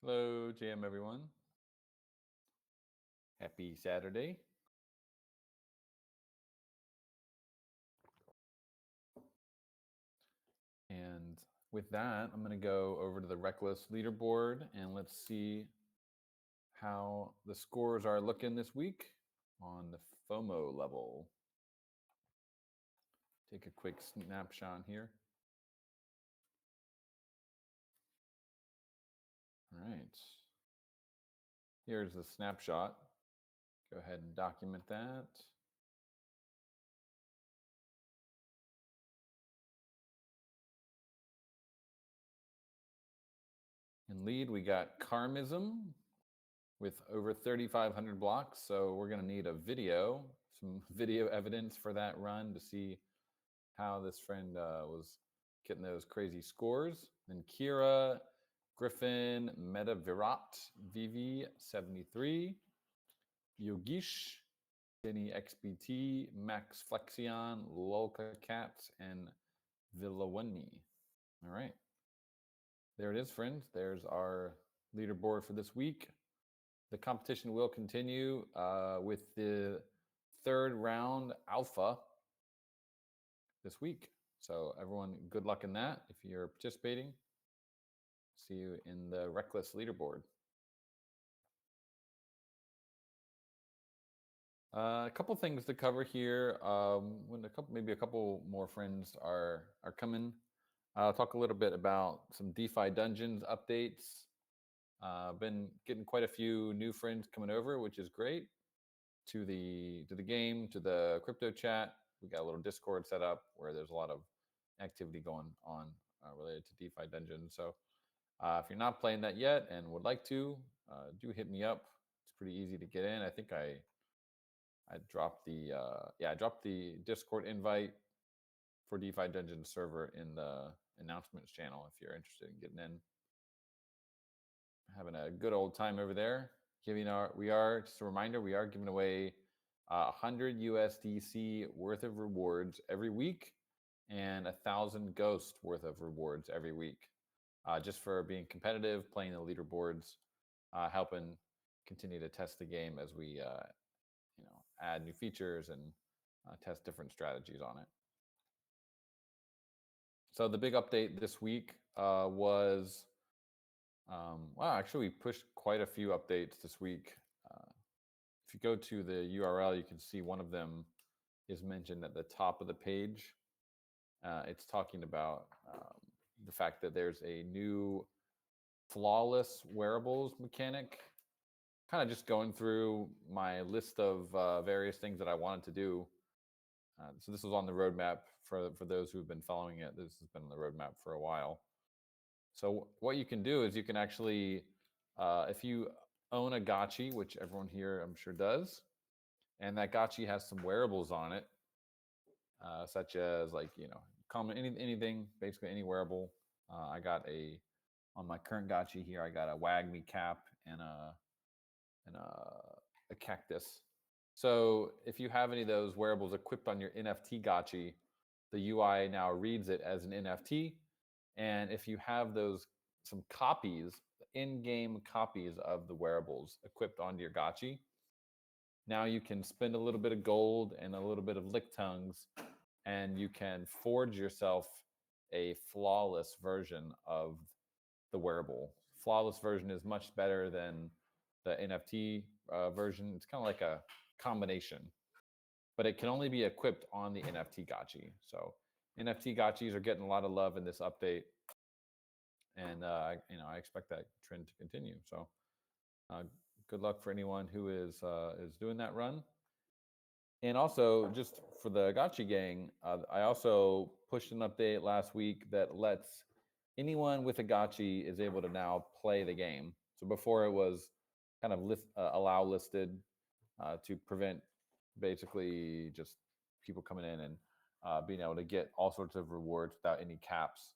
Hello, JM everyone. Happy Saturday. And with that, I'm going to go over to the Rektless leaderboard and let's see how the scores are looking this week on the FOMO level. Take a quick snapshot here. All right. Here's the snapshot. Go ahead and document that. In lead, we got Karmism with over 3,500 blocks. So we're going to need a video, some video evidence for that run to see how this friend was getting those crazy scores. Then Kira, Griffin, Meta Virat, VV73, Yogish, Denny XBT, Max Flexion, Lolka Cats, and Villawani. All right. There it is, friends. There's our leaderboard for this week. The competition will continue with the third round alpha this week. So everyone, good luck in that. If you're participating, see you in the Rektless leaderboard. A couple things to cover here. When maybe a couple more friends are coming, I'll talk a little bit about some DeFi Dungeons updates. Been getting quite a few new friends coming over, which is great. To the game, to the crypto chat. We got a little Discord set up where there's a lot of activity going on related to DeFi Dungeons. So if you're not playing that yet and would like to, do hit me up. It's pretty easy to get in. I think I dropped the I dropped the Discord invite for DeFi Dungeon server in the announcements channel if you're interested in getting in. Having a good old time over there. Just a reminder, we are giving away 100 USDC worth of rewards every week and 1,000 Ghost worth of rewards every week, just for being competitive, playing the leaderboards, helping continue to test the game as we add new features and test different strategies on it. So the big update this week was, actually we pushed quite a few updates this week. If you go to the URL, you can see one of them is mentioned at the top of the page. It's talking about the fact that there's a new flawless wearables mechanic. Kind of just going through my list of various things that I wanted to do. So this was on the roadmap for those who've been following it. This has been on the roadmap for a while. So what you can do is you can actually, if you own a Gotchi, which everyone here I'm sure does, and that Gotchi has some wearables on it, such as anything, basically any wearable. I got on my current Gotchi here, I got a WAGMI cap and a cactus. So if you have any of those wearables equipped on your NFT Gotchi, the UI now reads it as an NFT. And if you have some copies, in-game copies of the wearables equipped onto your Gotchi, now you can spend a little bit of gold and a little bit of lick tongues, and you can forge yourself a flawless version of the wearable. Flawless version is much better than the NFT version. It's kind of like a combination, but it can only be equipped on the NFT Gotchi. So NFT Gotchis are getting a lot of love in this update, and I expect that trend to continue. So good luck for anyone who is doing that run. And also, just for the Gotchi gang, I also pushed an update last week that lets anyone with a Gotchi is able to now play the game. So before it was kind of allow listed to prevent basically just people coming in and being able to get all sorts of rewards without any caps.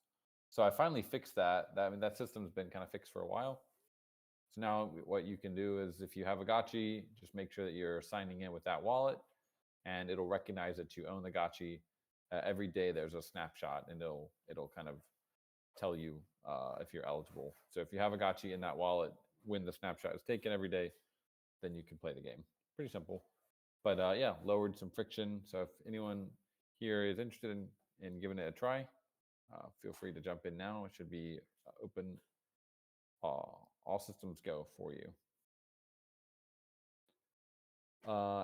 So I finally fixed that. That system's been kind of fixed for a while. So now what you can do is if you have a Gotchi, just make sure that you're signing in with that wallet, and it'll recognize that you own the Gotchi. Every day there's a snapshot, and it'll kind of tell you if you're eligible. So if you have a Gotchi in that wallet, when the snapshot is taken every day, then you can play the game. Pretty simple. But lowered some friction. So if anyone here is interested in giving it a try, feel free to jump in now. It should be open. All systems go for you.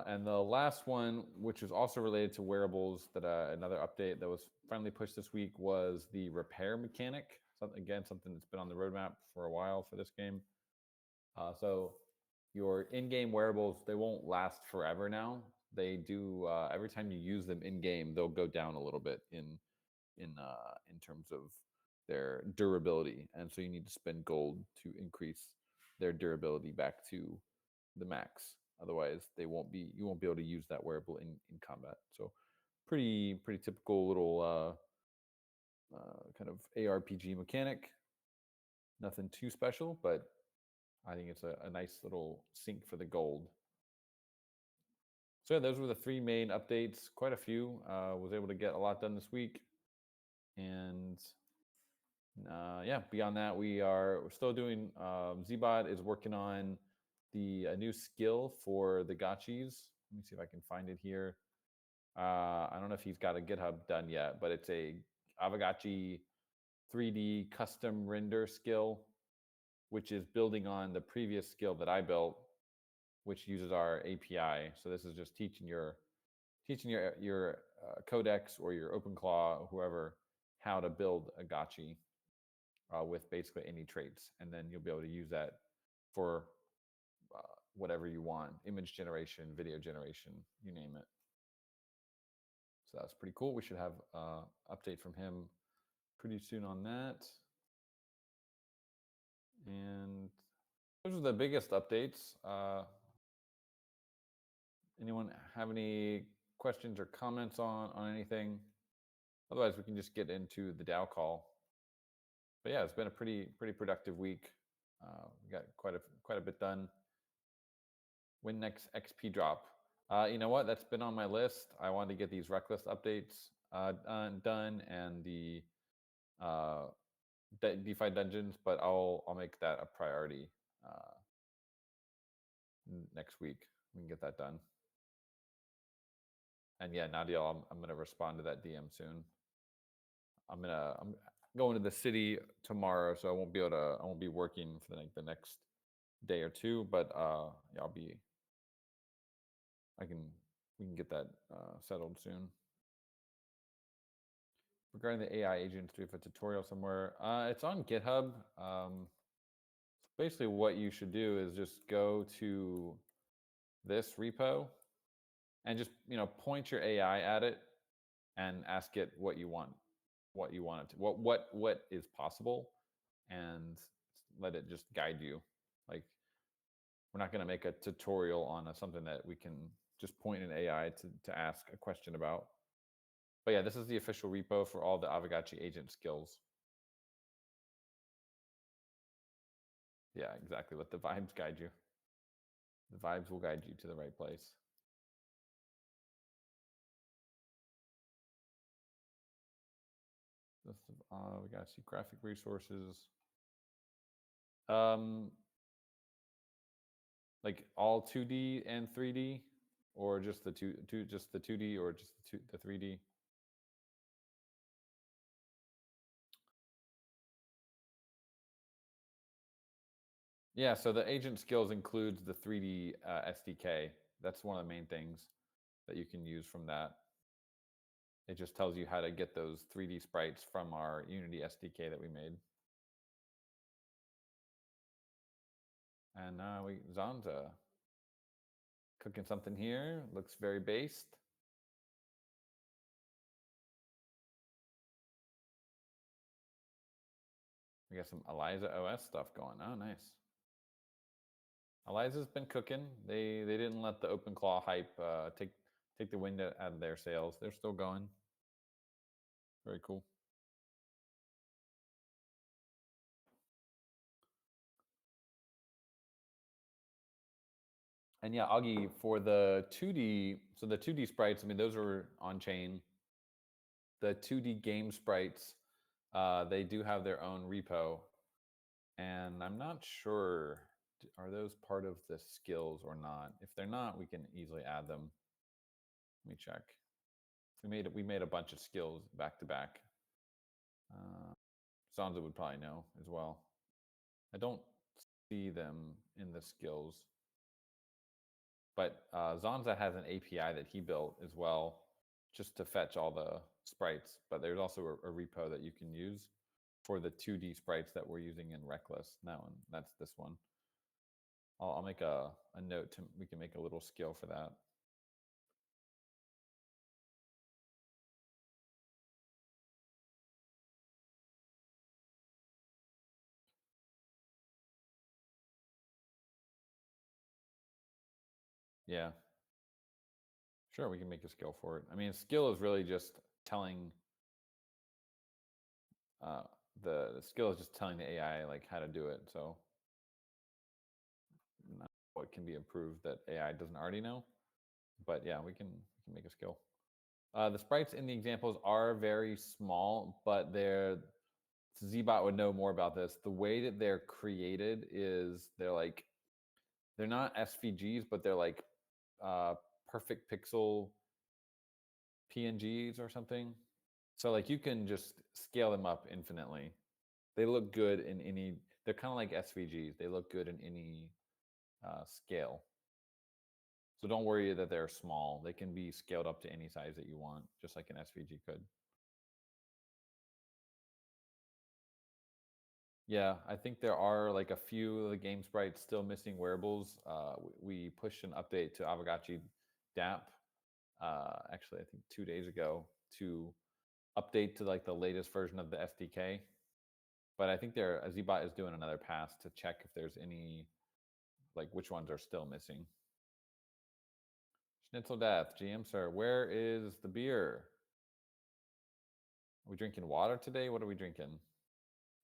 And the last one, which is also related to wearables, that another update that was finally pushed this week was the repair mechanic. Something that's been on the roadmap for a while for this game. So your in-game wearables, they won't last forever now. They do every time you use them in-game, they'll go down a little bit in terms of their durability, and so you need to spend gold to increase their durability back to the max. Otherwise, you won't be able to use that wearable in combat. So pretty typical little kind of ARPG mechanic. Nothing too special, but I think it's a nice little sink for the gold. So those were the three main updates. Quite a few. Was able to get a lot done this week, and Yeah, beyond that, we're still doing. Zbot is working on a new skill for the gotchis. Let me see if I can find it here. I don't know if he's got a GitHub done yet, but it's a Aavegotchi 3D custom render skill, which is building on the previous skill that I built, which uses our API. So this is just teaching your codex or your OpenClaw, whoever, how to build a gotchi with basically any traits, and then you'll be able to use that for whatever you want: image generation, video generation, you name it. So that's pretty cool. We should have update from him pretty soon on that. And those are the biggest updates. Anyone have any questions or comments on anything? Otherwise, we can just get into the DAO call. But yeah, it's been a pretty productive week. We got quite a bit done. When next XP drop? You know what? That's been on my list. I wanted to get these Rektless updates done and the uh, DeFi dungeons, but I'll make that a priority next week. We can get that done. And yeah, Nadia, I'm gonna respond to that DM soon. I'm going to the city tomorrow, so I won't be working for the next day or two. But yeah, we can get that settled soon. Regarding the AI agents, do we have a tutorial somewhere? It's on GitHub. Basically, what you should do is just go to this repo and just point your AI at it and ask it what you want it to, what is possible, and let it just guide you. Like, we're not going to make a tutorial on something that we can just point an AI to ask a question about. But yeah, this is the official repo for all the Aavegotchi agent skills. Yeah, exactly. Let the vibes guide you. The vibes will guide you to the right place. We got to see graphic resources. Um, like all 2D and 3D, or just the just the 2D, or just the 3D. Yeah, so the agent skills includes the 3D SDK. That's one of the main things that you can use from that. It just tells you how to get those 3D sprites from our Unity SDK that we made. And Zanza cooking something here. Looks very based. We got some Eliza OS stuff going. Oh, nice. Eliza's been cooking. They didn't let the OpenClaw hype take the wind out of their sails. They're still going. Very cool. And yeah, Augie, for the 2D, so the 2D sprites, I mean, those are on chain. The 2D game sprites, they do have their own repo. And I'm not sure, are those part of the skills or not? If they're not, we can easily add them. Let me check. We made a bunch of skills back to back. Sansa would probably know as well. I don't see them in the skills, but Zanza has an API that he built as well, just to fetch all the sprites. But there's also a repo that you can use for the 2D sprites that we're using in Rektless. That's this one. I'll make a note we can make a little skill for that. Yeah. Sure, we can make a skill for it. I mean, skill is really just telling uh, the skill is just telling the AI like how to do it. So not what can be improved that AI doesn't already know. But yeah, we can make a skill. The sprites in the examples are very small, but Zbot would know more about this. The way that they're created is they're not SVGs, but they're like perfect pixel PNGs or something. So like you can just scale them up infinitely. They look good in any. They're kind of like SVGs. They look good in any scale. So don't worry that they're small. They can be scaled up to any size that you want, just like an SVG could. Yeah, I think there are like a few of the game sprites still missing wearables. We pushed an update to Aavegotchi DApp, actually, I think 2 days ago, to update to like the latest version of the SDK. But I think Zbot is doing another pass to check if there's any, like which ones are still missing. Schnitzel Death, GM sir, where is the beer? Are we drinking water today? What are we drinking?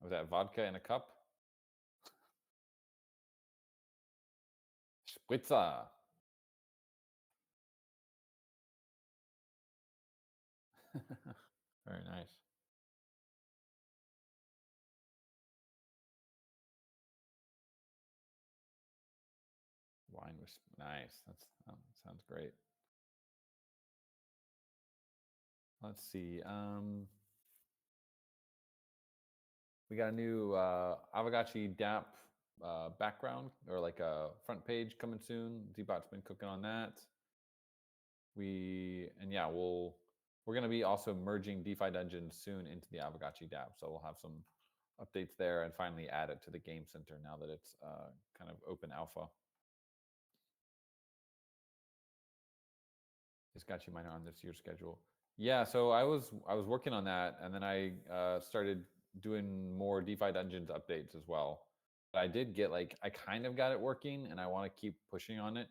Was that vodka in a cup? Spritzer. Very nice. Wine was nice. That sounds great. Let's see. We got a new Aavegotchi DApp background or like a front page coming soon. Zbot's been cooking on that. We're going to be also merging DeFi Dungeons soon into the Aavegotchi DApp, so we'll have some updates there and finally add it to the Game Center now that it's kind of open alpha. It's got you minor on this year's schedule. Yeah, so I was working on that, and then I started doing more DeFi Dungeons updates as well. But I did get I kind of got it working, and I want to keep pushing on it.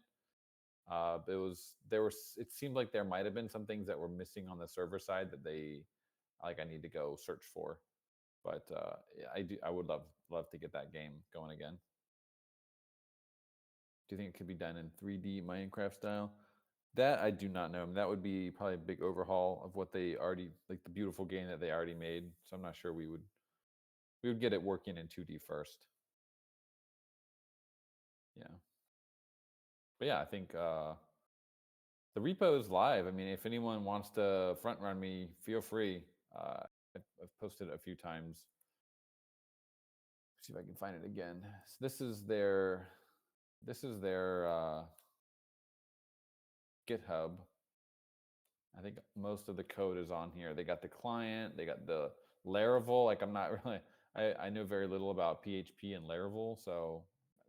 It seemed like there might have been some things that were missing on the server side that I need to go search for. But I would love to get that game going again. Do you think it could be done in 3D Minecraft style? That I do not know. I mean, that would be probably a big overhaul of what they already like the beautiful game that they already made. So I'm not sure we would get it working in 2D first. Yeah. But yeah, I think the repo is live. I mean, if anyone wants to front run me, feel free. I've posted it a few times. See if I can find it again. So this is their GitHub. I think most of the code is on here. They got the client, they got the Laravel. Like I'm not really, I know very little about PHP and Laravel, so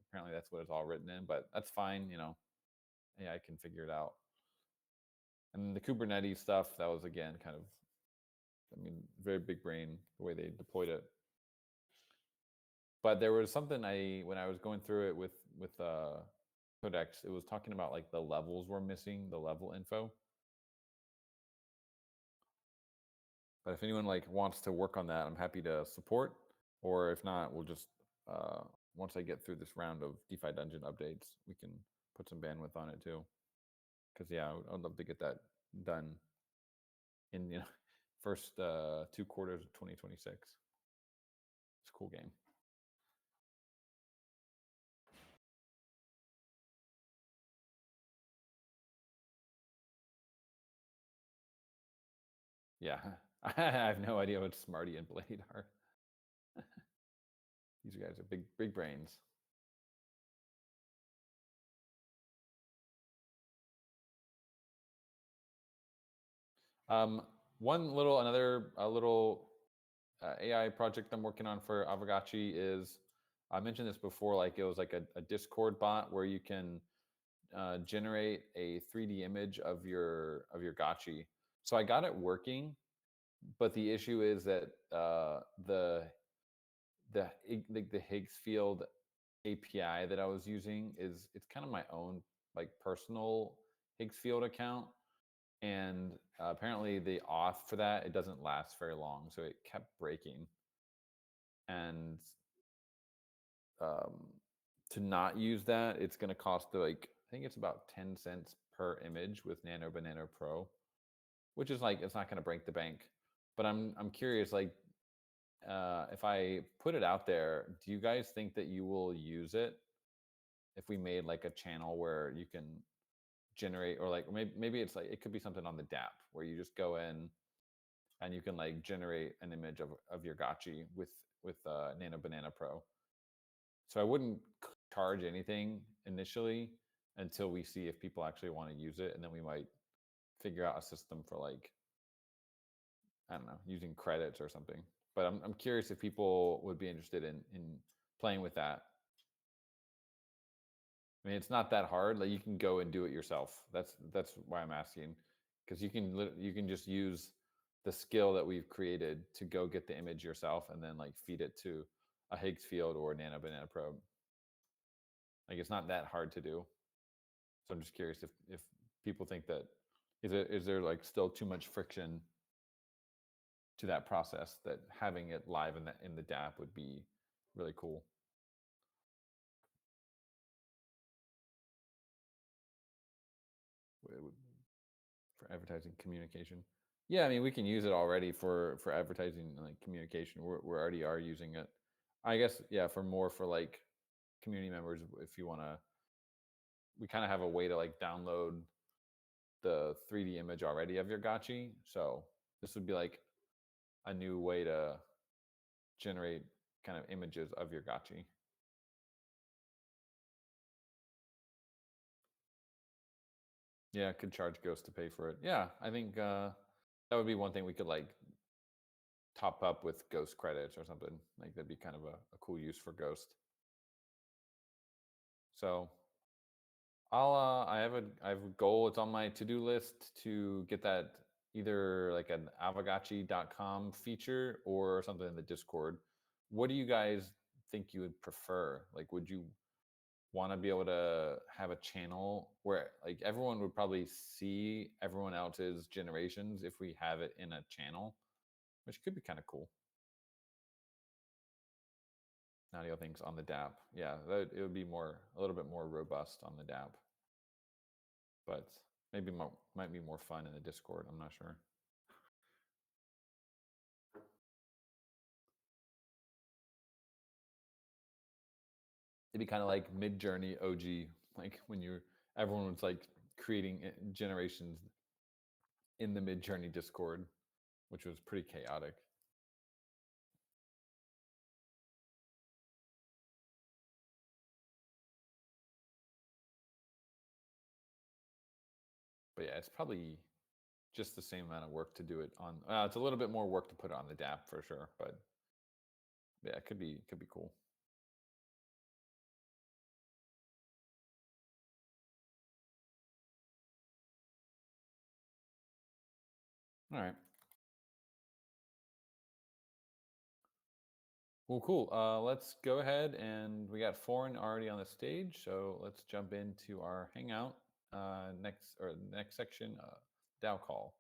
apparently that's what it's all written in. But that's fine. Yeah, I can figure it out. And the Kubernetes stuff, that was again kind of, I mean, very big brain the way they deployed it. But there was something when I was going through it with Codex, it was talking about like the levels were missing, the level info. But if anyone wants to work on that, I'm happy to support. Or if not, we'll just once I get through this round of DeFi Dungeon updates, we can put some bandwidth on it too. Because yeah, I'd love to get that done in first 2 quarters of 2026. It's a cool game. Yeah, I have no idea what Smarty and Blade are. These guys are big brains. Another little AI project I'm working on for Aavegotchi is, I mentioned this before, like it was like a Discord bot where you can generate a 3D image of your gotchi. So I got it working, but the issue is that the Higgs field API that I was using it's kind of my own like personal Higgs field account, and apparently the auth for that, it doesn't last very long, so it kept breaking. And to not use that, it's going to cost I think it's about 10 cents per image with Nano Banana Pro, which is it's not going to break the bank. But I'm curious, if I put it out there, do you guys think that you will use it if we made like a channel where you can generate, or like maybe it's like it could be something on the DApp where you just go in and you can like generate an image of your gotchi with Nano Banana Pro. So I wouldn't charge anything initially until we see if people actually want to use it, and then we might figure out a system for like, I don't know, using credits or something. But I'm curious if people would be interested in playing with that. I mean, it's not that hard. Like you can go and do it yourself. That's why I'm asking, because you can just use the skill that we've created to go get the image yourself and then like feed it to a Higgs field or a Nano Banana probe. Like it's not that hard to do. So I'm just curious if people think that is there like still too much friction to that process that having it live in the DApp would be really cool. For advertising communication. Yeah, I mean we can use it already for advertising and like communication. We already are using it. I guess yeah, for more for like community members if you want to. We kind of have a way to like download the 3D image already of your gotchi. So this would be like a new way to generate kind of images of your gotchi. Yeah, could charge Ghost to pay for it. Yeah, I think that would be one thing we could like top up with Ghost credits or something. Like that'd be kind of a cool use for Ghost. So I have a goal. It's on my to-do list to get that either like an Aavegotchi.com feature or something in the Discord. What do you guys think you would prefer? Like would you want to be able to have a channel where like everyone would probably see everyone else's generations if we have it in a channel, which could be kind of cool. Audio things on the DApp. Yeah, it would be a little bit more robust on the DApp, but maybe might be more fun in the Discord. I'm not sure. It'd be kind of like Mid Journey OG, like when everyone was like creating generations in the Mid Journey Discord, which was pretty chaotic. But yeah, it's probably just the same amount of work to do it on. It's a little bit more work to put it on the DApp for sure, but yeah, it could be cool. All right. Well, cool. Let's go ahead and we got Foreign already on the stage, so let's jump into our Hangout next section, DAO call.